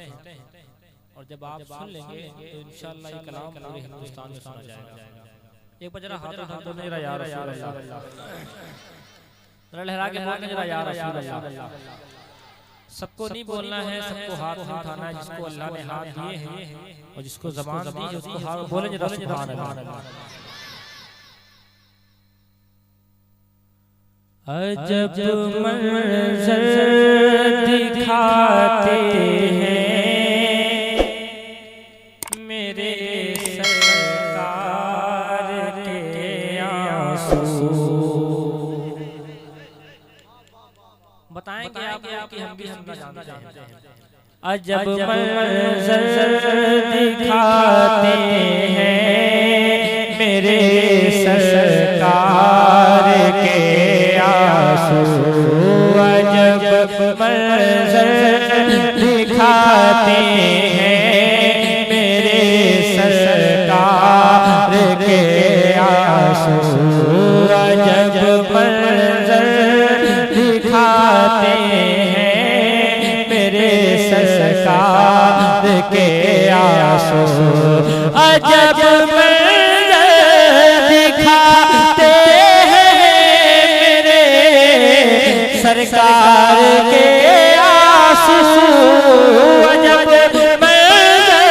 और जब आप सुन लेंगे तो इंशाअल्लाह ये कलाम पूरे हिंदुस्तान में सुना जाएगा। एक बार जरा हाथ उठा दो मेरा या रसूल अल्लाह, जरा लहरा के बोलना जरा या रसूल अल्लाह। सबको नहीं बोलना है, सबको हाथ नहीं उठाना है। जिसको अल्लाह ने हाथ दिए हैं और जिसको ज़बान दी है उसको हाथ बोले जरा सुभान अल्लाह। अजब मंज़र दिखाते हैं मेरे सरकार के आंसू। बताएंगे आप कि हम भी सुनना जानते हैं। अजब मंज़र दिखाते हैं मेरे सरकार के आंसू। अजब मंज़र दिखाते हैं मेरे सरकार के आंसू। अजब मंज़र दिखाते हैं मेरे सरकार के आंसू। अजब मंज़र दिखाते सरकार के आंसू। अजब मंज़र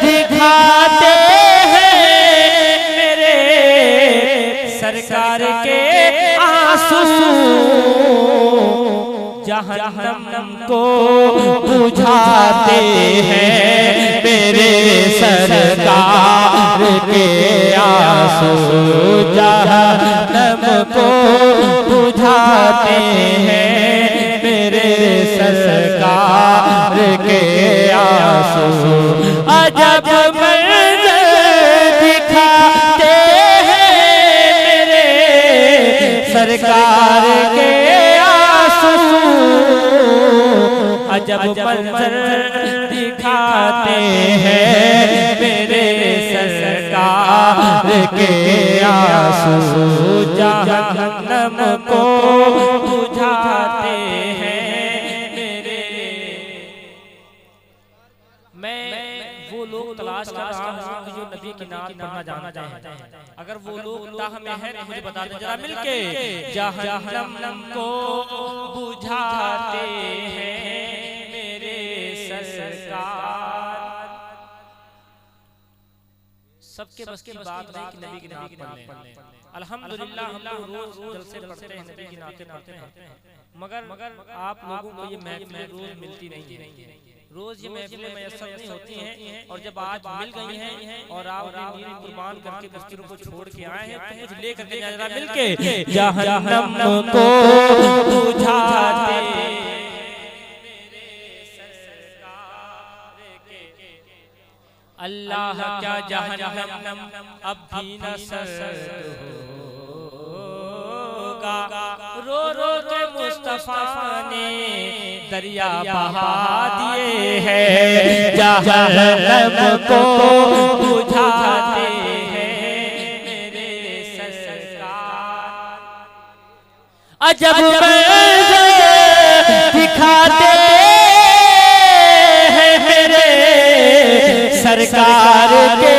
दिखाते हैं मेरे सरकार के आंसू। जहन्नम को बुझाते हैं मेरे सरकार के आंसू। जहन्नम को बुझाते हैं मेरे सरकार के आंसू। अजब मंज़र दिखाते हैं मेरे सरकार के आंसू। अजब मंज़र दिखाते हैं मेरे सरकार के आंसू। जहन्नम को बुझाते हैं मेरे। मैं वो लोग तलाश कर रहा हूँ जो नबी की नात पढ़ना जानते हैं। अगर वो लोग ताह में है तो मुझे बता दें जरा मिलके। जहन्नम को बुझाते हैं मेरे सरकार। सबके बस की बात नहीं कि नबी की नात पढ़ लें। अल्हम्दुलिल्लाह हम लोग रोज जलसे पढ़ते हैं, नबी की नातें पढ़ते हैं, मगर आप लोगों को ये महफिलें रोज मिलती नहीं है। रोज ये महफिलें मैसर नहीं होती हैं। और जब आज मिल गई हैं और आप अपनी कुर्बान करके बिस्तरों को छोड़ के आए हैं तो मुझे लेकर के जरा मिलके। जहन्नम को बुझाते अल्लाह क्या जहन्नम अब भी न सर्द होगा। रो रो के मुस्तफा ने दरिया बहा दिए हैं। जहन्नम को बुझाते हैं मेरे सरकार। अजब मंज़र दिखाते हैं मेरे सरकार के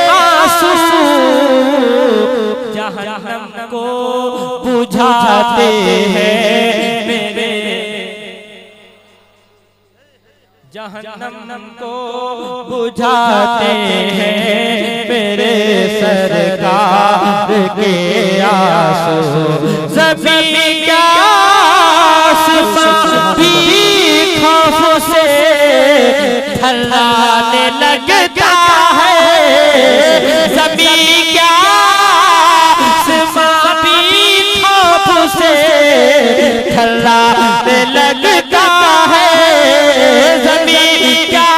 आंसू। जहन्नम को बुझाते हैं मेरे। जहन्नम को बुझाते हैं मेरे सरकार के आंसू। ज़मीन का आसमां भी खौफ से थर्राने लगता है। ज़मीन का आसमां भी खौफ से थर्राने लगता है। ज़मीन का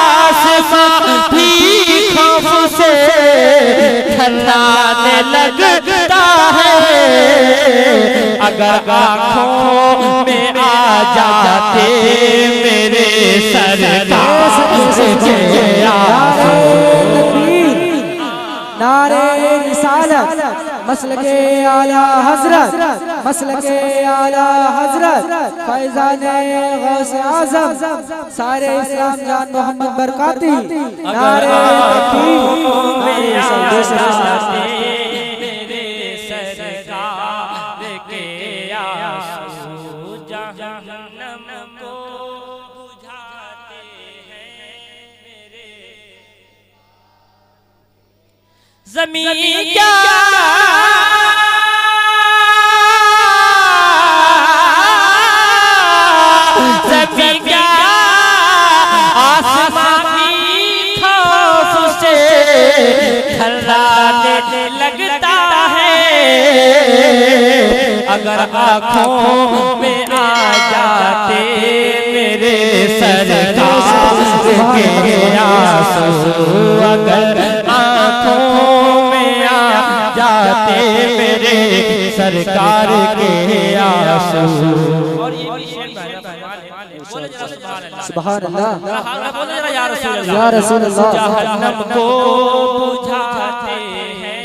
आसमां भी खौफ से थर्राने लगता है। अगर आँखों में आ जाते मेरे सरकार के आंसू। नारे रिसालत मसलके आला हजरत, मसलके आला हजरत फैजाने गौस आज़म सारे इस्लाम जान मोहम्मद बरकाती नारे तकबीर ज़मीन क्या ज़मीन क्या आसमां भी खौफ से थर्राने लगता है। अगर आँखों में आ जाते मेरे सरकार के आंसू, अगर जाते मेरे सरकार के आंसू। और ये भी शेर बोले जरा सुभान अल्लाह, बोले जरा या रसूल अल्लाह। जहन्नम को बुझाते हैं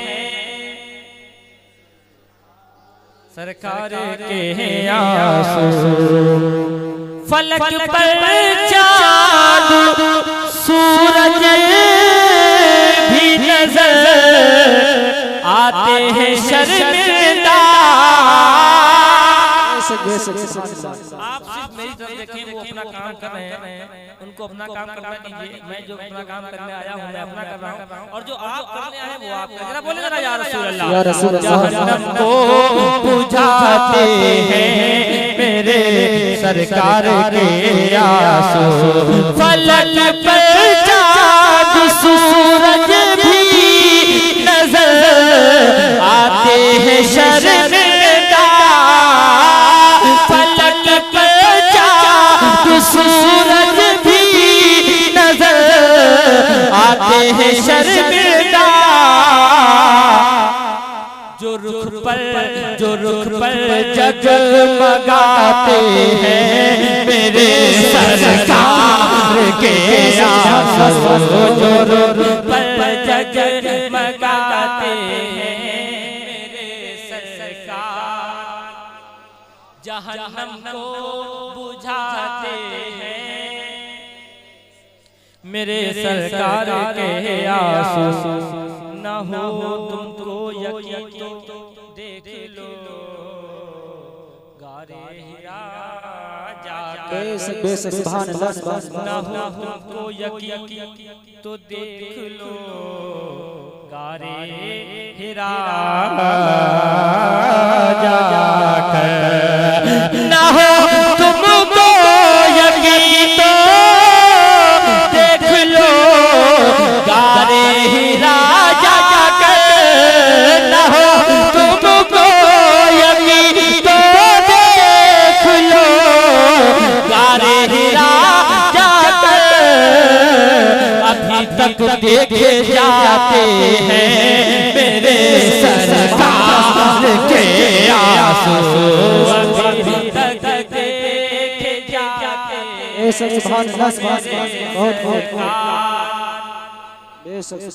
सरकार के आंसू। फलक पर चाँद सूरज भी नजर आते हैं शर्मिंदा। आप सिर्फ मेरी तरफ देखें, वो अपना काम कर रहे हैं, उनको अपना काम करना दीजिए। मैं जो अपना काम करने आया हूँ मैं अपना कर रहा हूँ, और जो आप करने आए वो आप कर। जरा बोले जरा या रसूल अल्लाह। जहन्नम को बुझाते हैं मेरे सरकार के आंसू। फलक पर चाँद सूरज भी नजर आते हैं शर्मिंदा। फलक पर चाँद सूरज भी नजर आते हैं शर्मिंदा। जो रुख पर जगमगाते हैं मेरे सरकार के आंसू। जो रुख पर जगमगाते हैं मेरे सरकार, जहन्नम को बुझाते हैं मेरे सरकार के आंसू। न हो तुमको यकीन तो देख लो गारे हीरा जाकर। सुभान अल्लाह। न हो तुमको यकीन तो देख लो गारे हीरा जाकर। न हो तुमको यकीन तो देख लो गारे हीरा जाकर। न हो तुमको यकीन तो देख लो गारे हीरा जाकर। अभी तक देखे जाते हैं मेरे सरकार के आंसू। अभी तक देखे जाते हैं सुभान अल्लाह। बहुत बहुत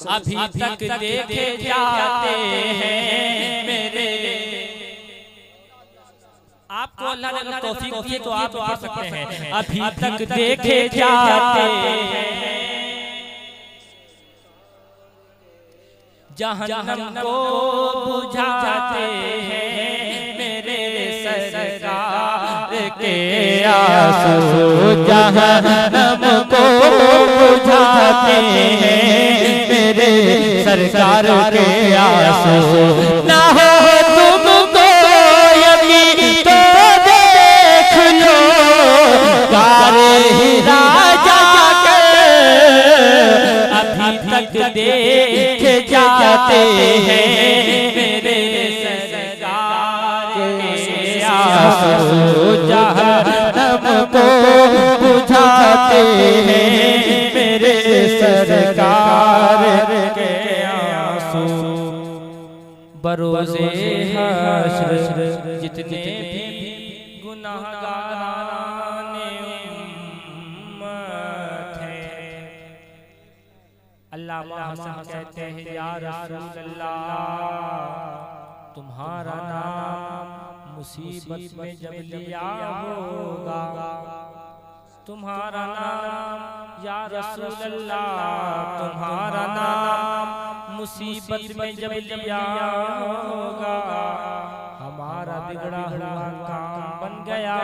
अभी तक देखे जाते हैं मेरे। आपको अल्लाह ने अगर तौफीक दी तो आप पढ़ सकते हैं। अभी तक देखे जाते हैं जहन्नम को बुझाते हैं मेरे सरकार के आंसू। जहन्नम को बुझाते हैं मेरे सरकार के आंसू। ना हो तुमको यकीन तो देख लो गारे हीरा जाकर। अभी तक देखे जाते हैं मेरे सरकार के आंसू। जहन्नम को बुझाते हैं मेरे सरकार के आंसू। बरोज़े हश्र जितने भी गुनाहगाराने उम्मत हैं, अल्लामा हसन कहते हैं या रसूल अल्लाह तुम्हारा नाम मुसीबत में जब लिया होगा, तुम्हारा नाम या रसूल अल्लाह, तुम्हारा नाम मुसीबत में जब लिया होगा, हमारा बिगड़ा हुआ काम बन गया।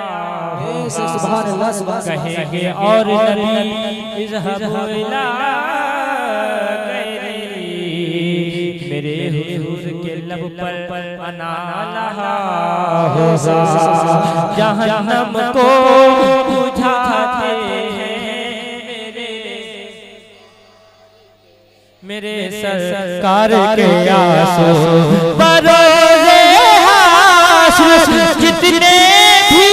सुभान अल्लाह कहेंगे और नबी इज़हबू इला गैरी, मेरे हुजूर के लब पर अना लहा होगा, जहन्नम को बुझाते मेरे सरकार के आंसू बरोज़े हाशर, जितने भी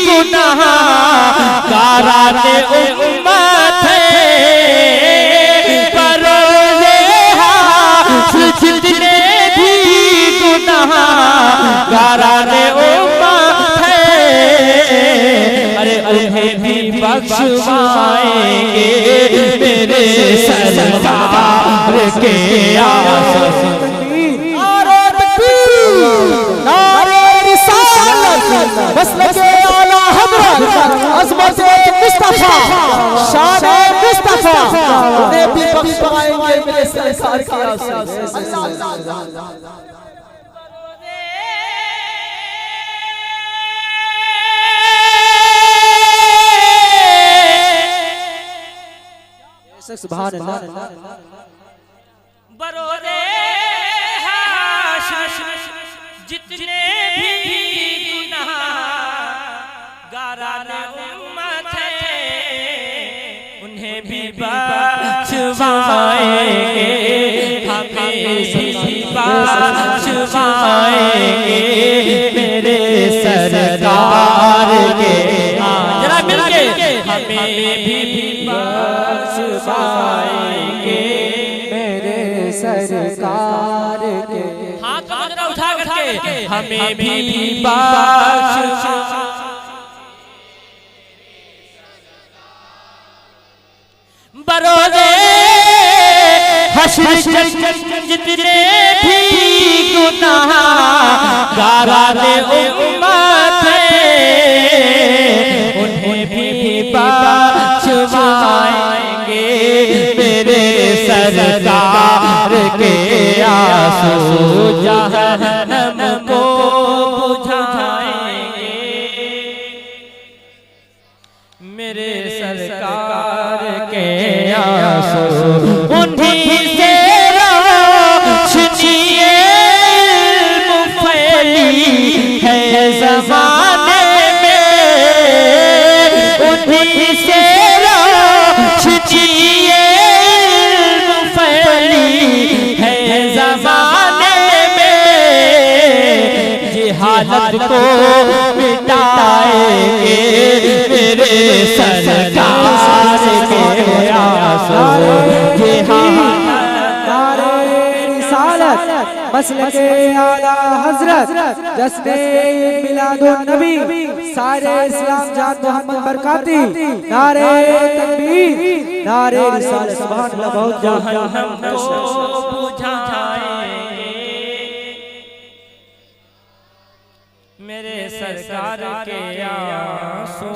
गुनाहगाराने उम्मत है, बरोज़े हाशर जितने भी गुनाहगाराने उम्मत है, अरे उन्हें भी बख्शवाएंगे मेरे सरकार के आंसू। मसलके आला हज़रत अज़मत मुस्तफा शान मुस्तफा, उन्हें भी बख्शवाएंगे मेरे सरकार के आंसू। सुभान अल्लाह। बरोज़े हाशर जितने भी गुनाहगाराने उम्मत है, उन्हें भी बख्शवाएंगे, हमें भी बख्शवाएंगे मेरे सरकार के। जरा मिलके हमें भी बख्शवाएंगे मेरे सरकार के। हाथ जरा उठा करके हमें भी बख्शवाएंगे। बरोज़े हश्र जितने भी गुनाहगाराने उम्मत है, उन्हें भी बख्शवाएंगे मेरे सरकार के आंसू, जहन्नम को बुझाएंगे मेरे सरकार के आंसू। उन्हीं से रोशनी फैली है ज़माने में, उन्हीं से रोशनी फैली है ज़माने में, जिहालत को मिटाएंगे मेरे सरकार के आंसू। मसलके आला हज़रत जश्ने मिलादुन नबी, सारे इस्लाम जान मोहम्मद बरकाती, नारे तकबीर नारे रिसालत। सुभान अल्लाह। बहुत जहन्नम को बुझाएंगे मेरे सरकार के आंसू।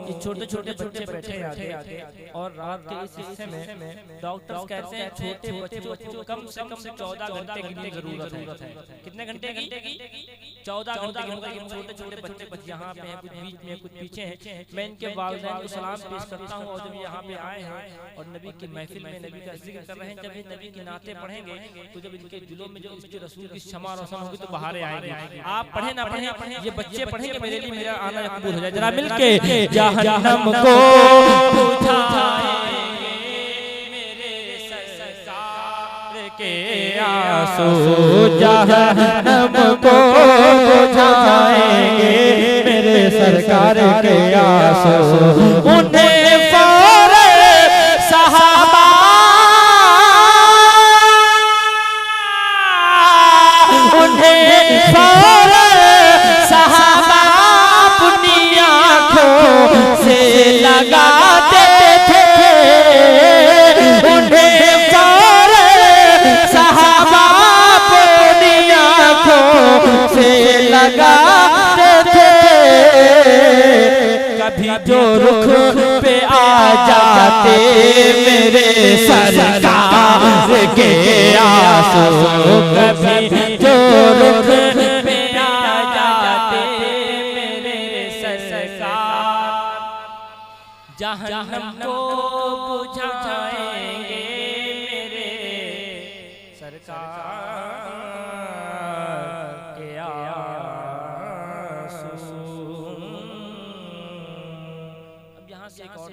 ये छोटे छोटे बच्चे बैठे आगे और रात के इस हिस्से में डॉक्टर्स कहते हैं छोटे बच्चों को कम से कम 14 घंटे की जरूरत है। कितने घंटे की? 14 घंटे की। छोटे छोटे बच्चे यहाँ पे हैं, कुछ बीच में कुछ पीछे हैं। मैं इनके वालिदैन को सलाम पेश करता हूँ। और जब यहाँ पे आए हैं और नबी की महफिल में नबी का जिक्र कर रहे हैं, जब ये नबी की नाते पढ़ेंगे तो जब इनके दिलों में जो इसके रसूल की क्षमा रोशन होगी तो बाहर आएंगे। आप पढ़े ना पढ़े, ये बच्चे पढ़ेंगे, मेरे लिए मेरा आना कबूल हो जाए। जरा मिलके जहन्नम को बुझाएंगे मेरे सरकार के आंसू, जहन्नम को बुझाएंगे मेरे सरकार के आंसू। उन्हें फौरन सहाबा, उन्हें फौरन सहाबा अपनी आँखों से लगाते थे, उन्हें फौरन सहाबा अपनी आँखों जो रुख पे आ जाते मेरे सरकार के आंसू, कभी जो रुख पे आ जाते मेरे सरकार, जहन्नम को बुझाएंगे मेरे सरकार के आंसू। अब यहाँ से एक और